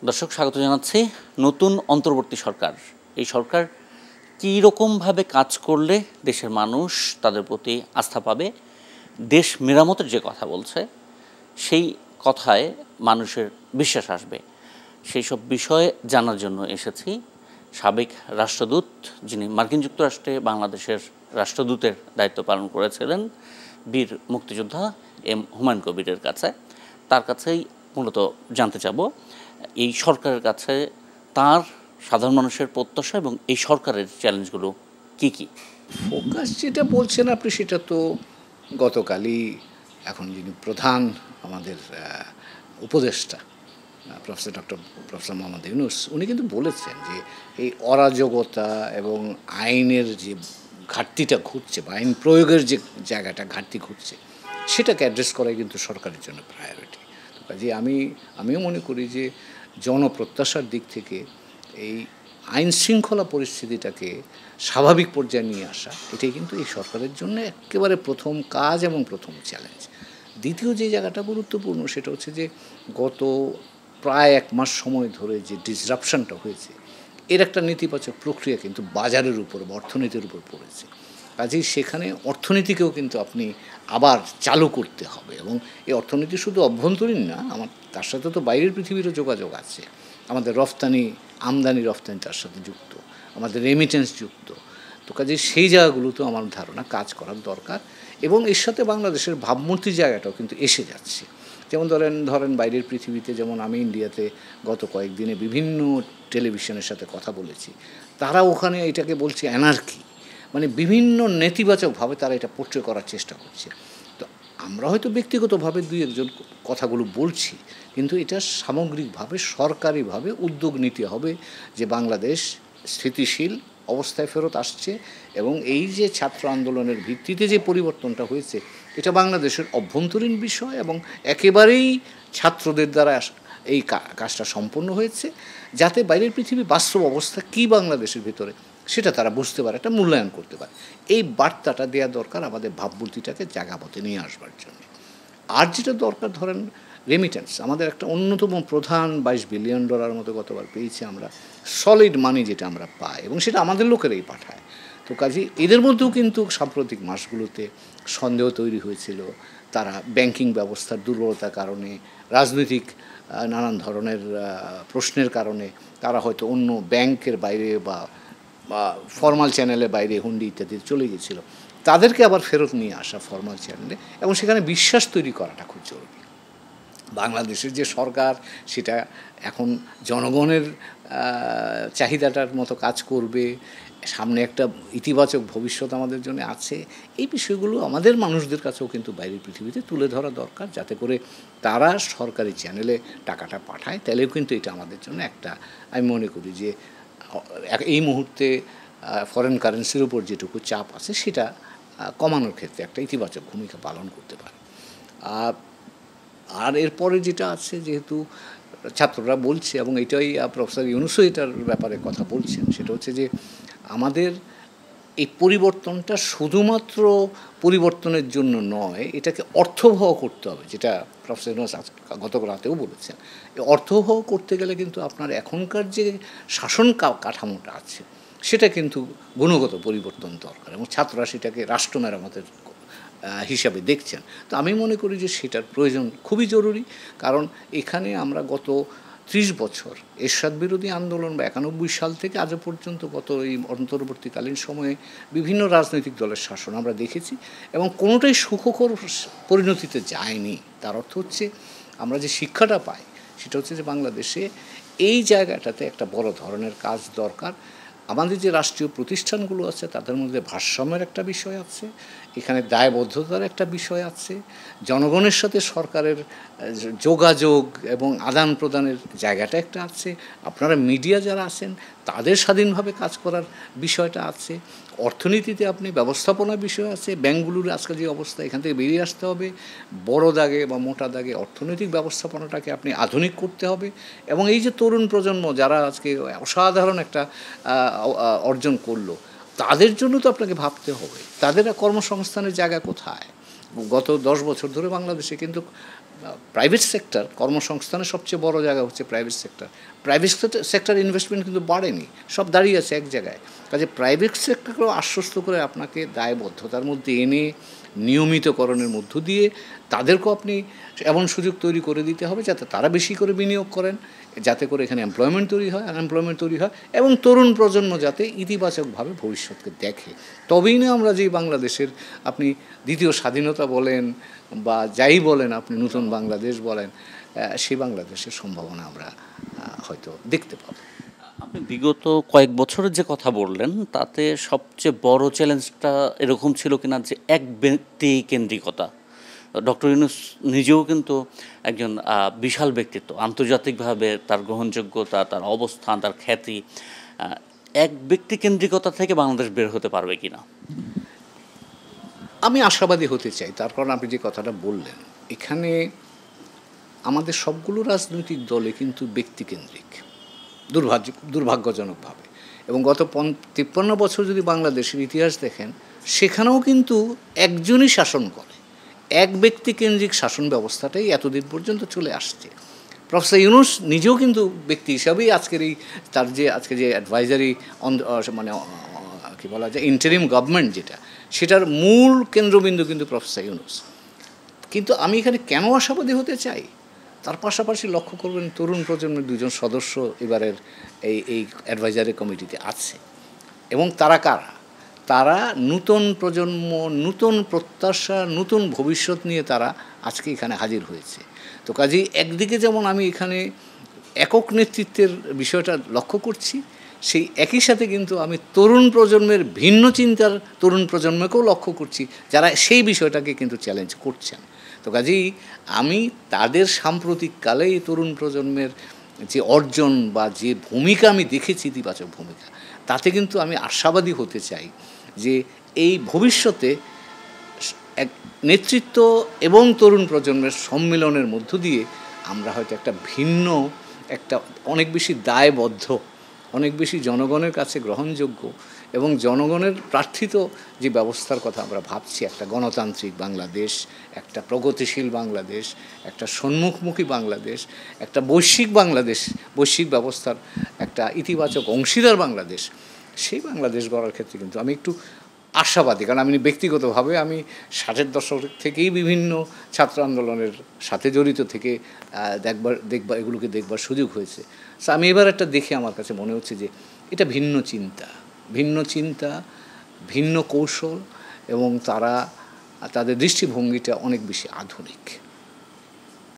দর্শক স্বাগত জানাচ্ছি। নতুন অন্তর্বর্তী সরকার, এই সরকার কী রকমভাবে কাজ করলে দেশের মানুষ তাদের প্রতি আস্থা পাবে, দেশ মেরামতের যে কথা বলছে সেই কথায় মানুষের বিশ্বাস আসবে, সেই সব বিষয়ে জানার জন্য এসেছি সাবেক রাষ্ট্রদূত, যিনি মার্কিন যুক্তরাষ্ট্রে বাংলাদেশের রাষ্ট্রদূতের দায়িত্ব পালন করেছিলেন, বীর মুক্তিযোদ্ধা এম হুমায়ুন কবিরের কাছে। তার কাছেই মূলত জানতে চাব এই সরকারের কাছে তার সাধারণ মানুষের প্রত্যাশা এবং এই সরকারের চ্যালেঞ্জগুলো কি কি। ফোকাস যেটা বলছেন আপনি, সেটা তো গতকালই এখন যিনি প্রধান আমাদের উপদেষ্টা প্রফেসর মোহাম্মদ ইউনূস, উনি কিন্তু বলেছেন যে এই অরাজকতা এবং আইনের যে ঘাটতিটা ঘটছে বা আইন প্রয়োগের যে জায়গাটা ঘাটতি ঘটছে, সেটাকে অ্যাড্রেস করাই কিন্তু সরকারের জন্য প্রায়োরিটি। তো কাজে আমিও মনে করি যে জনপ্রত্যাশার দিক থেকে এই আইন শৃঙ্খলা পরিস্থিতিটাকে স্বাভাবিক পর্যায়ে নিয়ে আসা, এটাই কিন্তু এই সরকারের জন্য একেবারে প্রথম কাজ এবং প্রথম চ্যালেঞ্জ। দ্বিতীয় যে জায়গাটা গুরুত্বপূর্ণ, সেটা হচ্ছে যে গত প্রায় 1 মাস সময় ধরে যে ডিসরাপশনটা হয়েছে, এর একটা নেতিবাচক প্রক্রিয়া কিন্তু বাজারের উপর বা অর্থনীতির উপর পড়েছে। কাজেই সেখানে অর্থনীতিকেও কিন্তু আপনি আবার চালু করতে হবে, এবং এই অর্থনীতি শুধু অভ্যন্তরীণ না, তার সাথে তো বাইরের পৃথিবীরও যোগাযোগ আছে। আমাদের আমদানি রফতানি তার সাথে যুক্ত, আমাদের রেমিটেন্স যুক্ত। তো কাজেই সেই জায়গাগুলোতেও আমার ধারণা কাজ করার দরকার, এবং এর সাথে বাংলাদেশের ভাবমূর্তির জায়গাটাও কিন্তু এসে যাচ্ছে। যেমন ধরেন বাইরের পৃথিবীতে, যেমন আমি ইন্ডিয়াতে গত কয়েকদিনে বিভিন্ন টেলিভিশনের সাথে কথা বলেছি, তারা ওখানে এটাকে বলছে অ্যানার্কি, মানে বিভিন্ন নেতিবাচকভাবে তারা এটা পোট্রে করার চেষ্টা করছে। তো আমরা হয়তো ব্যক্তিগতভাবে 2-1 জন কথাগুলো বলছি, কিন্তু এটা সামগ্রিকভাবে সরকারিভাবে উদ্যোগ নিতে হবে যে বাংলাদেশ স্থিতিশীল অবস্থায় ফেরত আসছে, এবং এই যে ছাত্র আন্দোলনের ভিত্তিতে যে পরিবর্তনটা হয়েছে, এটা বাংলাদেশের অভ্যন্তরীণ বিষয় এবং একেবারেই ছাত্রদের দ্বারা এই কাজটা সম্পন্ন হয়েছে, যাতে বাইরের পৃথিবী বাস্তব অবস্থা কী বাংলাদেশের ভিতরে সেটা তারা বুঝতে পারে, একটা মূল্যায়ন করতে পারে। এই বার্তাটা দেওয়া দরকার আমাদের ভাবমূর্তিটাকে জায়গাপথে নিয়ে আসবার জন্য। আর যেটা দরকার, ধরেন রেমিটেন্স, আমাদের একটা অন্যতম প্রধান $22 বিলিয়ন মতো গতবার পেয়েছি আমরা, সলিড মানি যেটা আমরা পাই, এবং সেটা আমাদের লোকেরাই পাঠায়। তো কাজে এদের মধ্যেও কিন্তু সাম্প্রতিক মাসগুলোতে সন্দেহ তৈরি হয়েছিল, তারা ব্যাংকিং ব্যবস্থার দুর্বলতার কারণে, রাজনৈতিক নানান ধরনের প্রশ্নের কারণে তারা হয়তো অন্য ব্যাংকের বাইরে বা ফর্মাল চ্যানেলের বাইরে হুন্ডি ইত্যাদি চলে গিয়েছিল। তাদেরকে আবার ফেরত নিয়ে আসা ফর্মাল চ্যানেলে, এবং সেখানে বিশ্বাস তৈরি করাটা খুব জরুরি। বাংলাদেশের যে সরকার, সেটা এখন জনগণের চাহিদাটার মতো কাজ করবে, সামনে একটা ইতিবাচক ভবিষ্যৎ আমাদের জন্য আছে। এই বিষয়গুলো আমাদের মানুষদের কাছেও কিন্তু বাইরের পৃথিবীতে তুলে ধরা দরকার, যাতে করে তারা সরকারি চ্যানেলে টাকাটা পাঠায়। তাহলেও কিন্তু এটা আমাদের জন্য একটা, আমি মনে করি যে এই মুহূর্তে ফরেন কারেন্সির উপর যেটুকু চাপ আছে, সেটা কমানোর ক্ষেত্রে একটা ইতিবাচক ভূমিকা পালন করতে পারে। আর এরপরে যেটা আছে, যেহেতু ছাত্ররা বলছে, এবং এটাই প্রফেসর ইউনূসও এটার ব্যাপারে কথা বলছেন, সেটা হচ্ছে যে আমাদের এই পরিবর্তনটা শুধুমাত্র পরিবর্তনের জন্য নয়, এটাকে অর্থবহ করতে হবে, যেটা প্রফেসর ইউনূস গত রাতেও বলেছেন। এই অর্থবহ করতে গেলে কিন্তু আপনার এখনকার যে শাসন কাঠামোটা আছে, সেটা কিন্তু গুণগত পরিবর্তন দরকার, এবং ছাত্ররা সেটাকে রাষ্ট্র মেরামতের হিসাবে দেখছেন। তো আমি মনে করি যে সেটার প্রয়োজন খুবই জরুরি, কারণ এখানে আমরা গত 30 বছর এরশাদ বিরোধী আন্দোলন বা 91 সাল থেকে আজও পর্যন্ত গত এই অন্তর্বর্তীকালীন সময়ে বিভিন্ন রাজনৈতিক দলের শাসন আমরা দেখেছি, এবং কোনোটাই সুখকর পরিণতিতে যায়নি। তার অর্থ হচ্ছে আমরা যে শিক্ষাটা পাই, সেটা হচ্ছে যে বাংলাদেশে এই জায়গাটাতে একটা বড় ধরনের কাজ দরকার। আমাদের যে রাষ্ট্রীয় প্রতিষ্ঠানগুলো আছে, তাদের মধ্যে ভারসাম্যের একটা বিষয় আছে, এখানে দায়বদ্ধতার একটা বিষয় আছে, জনগণের সাথে সরকারের যোগাযোগ এবং আদান প্রদানের জায়গাটা একটা আছে, আপনারা মিডিয়া যারা আছেন তাদের স্বাধীনভাবে কাজ করার বিষয়টা আছে, অর্থনীতিতে আপনি ব্যবস্থাপনার বিষয় আছে, ব্যাংকগুলোর আজকাল যে অবস্থা, এখান থেকে বেরিয়ে আসতে হবে, বড় দাগে বা মোটা দাগে অর্থনৈতিক ব্যবস্থাপনাটাকে আপনি আধুনিক করতে হবে, এবং এই যে তরুণ প্রজন্ম যারা আজকে অসাধারণ একটা অর্জন করলো, তাদের জন্য তো আপনাকে ভাবতে হবে, তাদের কর্মসংস্থানের জায়গা কোথায়। গত 10 বছর ধরে বাংলাদেশে কিন্তু প্রাইভেট সেক্টর কর্মসংস্থানের সবচেয়ে বড় জায়গা হচ্ছে প্রাইভেট সেক্টর ইনভেস্টমেন্ট কিন্তু বাড়েনি, সব দাঁড়িয়ে আছে এক জায়গায়। কাজে প্রাইভেট সেক্টরকেও আশ্বস্ত করে আপনাকে দায়বদ্ধতার মধ্যে এনে নিয়মিতকরণের মধ্য দিয়ে তাদেরকেও আপনি এমন সুযোগ তৈরি করে দিতে হবে যাতে তারা বেশি করে বিনিয়োগ করেন, যাতে করে এখানে এমপ্লয়মেন্ট তৈরি হয়, আনএমপ্লয়মেন্ট তৈরি হয়, এবং তরুণ প্রজন্ম যাতে ইতিবাচকভাবে ভবিষ্যৎকে দেখে। তবেই না আমরা যে বাংলাদেশের আপনি দ্বিতীয় স্বাধীনতা বলেন বা যাই বলেন, আপনি নতুন বাংলাদেশ বলেন, সেই বাংলাদেশের সম্ভাবনা আমরা হয়তো দেখতে পাবো। আপনি বিগত কয়েক বছরের যে কথা বললেন তাতে সবচেয়ে বড় চ্যালেঞ্জটা এরকম ছিল কিনা যে এক ব্যক্তি কেন্দ্রিকতা। ডক্টর ইউনূস নিজেও কিন্তু একজন বিশাল ব্যক্তিত্ব, আন্তর্জাতিকভাবে তার গ্রহণযোগ্যতা, তার অবস্থান, তার খ্যাতি, এক ব্যক্তি কেন্দ্রিকতা থেকে বাংলাদেশ বের হতে পারবে কিনা? আমি আশাবাদী হতে চাই, তার কারণ আপনি যে কথাটা বললেন, এখানে আমাদের সবগুলো রাজনৈতিক দলে কিন্তু ব্যক্তিকেন্দ্রিক দুর্ভাগ্যজনকভাবে। এবং গত 53 বছর যদি বাংলাদেশের ইতিহাস দেখেন, সেখানেও কিন্তু একজনই শাসন করে, এক ব্যক্তিকেন্দ্রিক শাসন ব্যবস্থাটাই এতদিন পর্যন্ত চলে আসছে। প্রফেসর ইউনূস নিজেও কিন্তু ব্যক্তি হিসাবেই আজকে যে অ্যাডভাইজারি মানে কী বলা যায় ইন্টারিম গভর্নমেন্ট যেটা, সেটার মূল কেন্দ্রবিন্দু কিন্তু প্রফেসর ইউনূস। কিন্তু আমি এখানে কেন আশাবাদী হতে চাই, তার পাশাপাশি লক্ষ্য করবেন তরুণ প্রজন্মের 2জন সদস্য এবারের এই অ্যাডভাইজারি কমিটিতে আছে, এবং তারা কারা? তারা নূতন প্রজন্ম, নূতন প্রত্যাশা, নূতন ভবিষ্যৎ নিয়ে তারা আজকে এখানে হাজির হয়েছে। তো কাজেই একদিকে যেমন আমি এখানে একক নেতৃত্বের বিষয়টা লক্ষ্য করছি, সেই একই সাথে কিন্তু আমি তরুণ প্রজন্মের ভিন্ন চিন্তার তরুণ প্রজন্মকেও লক্ষ্য করছি, যারা সেই বিষয়টাকে কিন্তু চ্যালেঞ্জ করছেন। তো কাজেই আমি তাদের সাম্প্রতিককালে এই তরুণ প্রজন্মের যে অর্জন বা যে ভূমিকা আমি দেখেছি, ইতিবাচক ভূমিকা, তাতে কিন্তু আমি আশাবাদী হতে চাই যে এই ভবিষ্যতে এক নেতৃত্ব এবং তরুণ প্রজন্মের সম্মিলনের মধ্য দিয়ে আমরা হয়তো একটা অনেক বেশি দায়বদ্ধ, অনেক বেশি জনগণের কাছে গ্রহণযোগ্য এবং জনগণের প্রার্থিত যে ব্যবস্থার কথা আমরা ভাবছি, একটা গণতান্ত্রিক বাংলাদেশ, একটা প্রগতিশীল বাংলাদেশ, একটা সম্মুখমুখী বাংলাদেশ, একটা বৈশ্বিক ব্যবস্থার একটা ইতিবাচক অংশীদার বাংলাদেশ, সেই বাংলাদেশ গড়ার ক্ষেত্রে কিন্তু আমি একটু আশাবাদী। কারণ আমি ব্যক্তিগতভাবে আমি 60-এর দশক থেকেই বিভিন্ন ছাত্র আন্দোলনের সাথে জড়িত থেকে এগুলোকে দেখবার সুযোগ হয়েছে। সো আমি এবার একটা দেখে আমার কাছে মনে হচ্ছে যে এটা ভিন্ন চিন্তা, ভিন্ন কৌশল, এবং তাদের দৃষ্টিভঙ্গিটা অনেক বেশি আধুনিক।